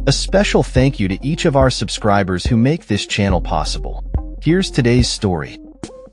A special thank you to each of our subscribers who make this channel possible. Here's today's story.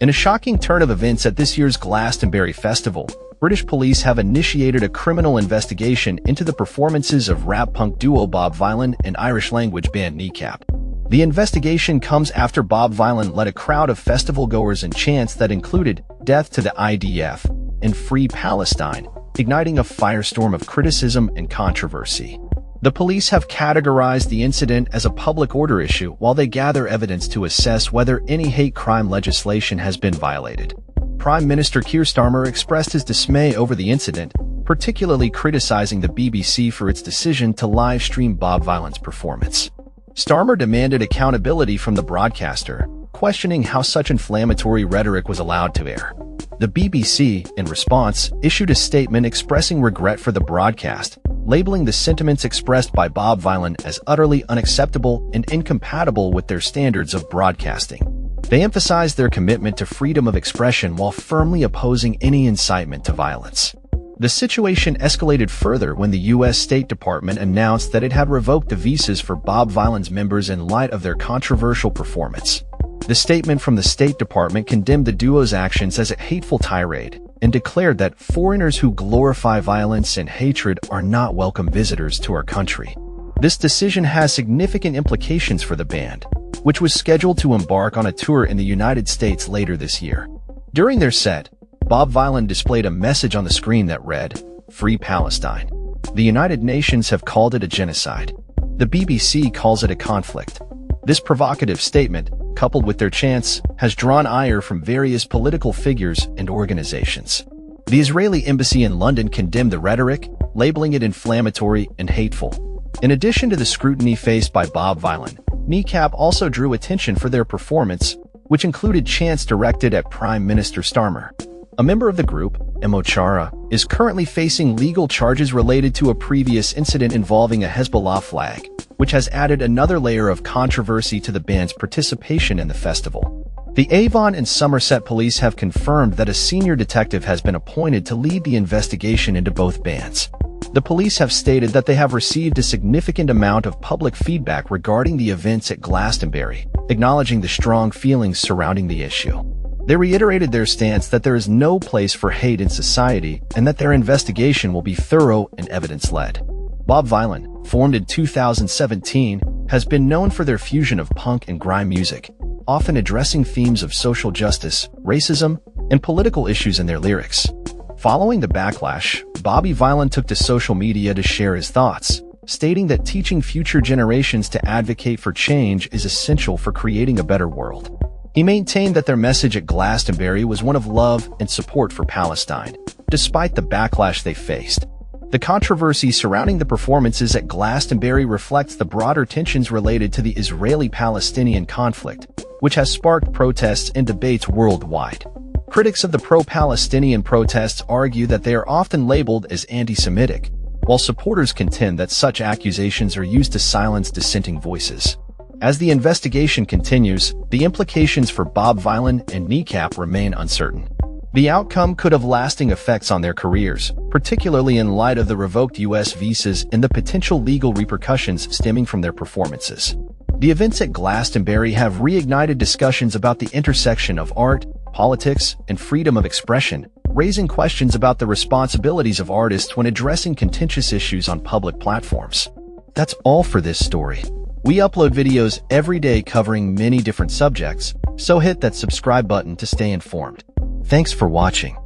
In a shocking turn of events at this year's Glastonbury Festival, British police have initiated a criminal investigation into the performances of rap-punk duo Bob Vylan and Irish-language band Kneecap. The investigation comes after Bob Vylan led a crowd of festival-goers in chants that included "Death to the IDF" and "Free Palestine," igniting a firestorm of criticism and controversy. The police have categorized the incident as a public order issue while they gather evidence to assess whether any hate crime legislation has been violated. Prime Minister Keir Starmer expressed his dismay over the incident, particularly criticizing the BBC for its decision to live-stream Bob Vylan's performance. Starmer demanded accountability from the broadcaster, questioning how such inflammatory rhetoric was allowed to air. The BBC, in response, issued a statement expressing regret for the broadcast, labeling the sentiments expressed by Bob Vylan as utterly unacceptable and incompatible with their standards of broadcasting. They emphasized their commitment to freedom of expression while firmly opposing any incitement to violence. The situation escalated further when the U.S. State Department announced that it had revoked the visas for Bob Vylan's members in light of their controversial performance. The statement from the State Department condemned the duo's actions as a hateful tirade and declared that foreigners who glorify violence and hatred are not welcome visitors to our country. This decision has significant implications for the band, which was scheduled to embark on a tour in the United States later this year. During their set, Bob Vylan displayed a message on the screen that read, "Free Palestine." The United Nations have called it a genocide. The BBC calls it a conflict. This provocative statement, coupled with their chants, has drawn ire from various political figures and organizations. The Israeli embassy in London condemned the rhetoric, labeling it inflammatory and hateful. In addition to the scrutiny faced by Bob Vylan, Kneecap also drew attention for their performance, which included chants directed at Prime Minister Starmer. A member of the group, Chara, is currently facing legal charges related to a previous incident involving a Hezbollah flag, which has added another layer of controversy to the band's participation in the festival. The Avon and Somerset police have confirmed that a senior detective has been appointed to lead the investigation into both bands. The police have stated that they have received a significant amount of public feedback regarding the events at Glastonbury, acknowledging the strong feelings surrounding the issue. They reiterated their stance that there is no place for hate in society and that their investigation will be thorough and evidence-led. Bob Vylan, formed in 2017, has been known for their fusion of punk and grime music, often addressing themes of social justice, racism, and political issues in their lyrics. Following the backlash, Bobby Vylan took to social media to share his thoughts, stating that teaching future generations to advocate for change is essential for creating a better world. He maintained that their message at Glastonbury was one of love and support for Palestine, despite the backlash they faced. The controversy surrounding the performances at Glastonbury reflects the broader tensions related to the Israeli-Palestinian conflict, which has sparked protests and debates worldwide. Critics of the pro-Palestinian protests argue that they are often labeled as anti-Semitic, while supporters contend that such accusations are used to silence dissenting voices. As the investigation continues, the implications for Bob Vylan and Kneecap remain uncertain. The outcome could have lasting effects on their careers, particularly in light of the revoked U.S. visas and the potential legal repercussions stemming from their performances. The events at Glastonbury have reignited discussions about the intersection of art, politics, and freedom of expression, raising questions about the responsibilities of artists when addressing contentious issues on public platforms. That's all for this story. We upload videos every day covering many different subjects, so hit that subscribe button to stay informed. Thanks for watching.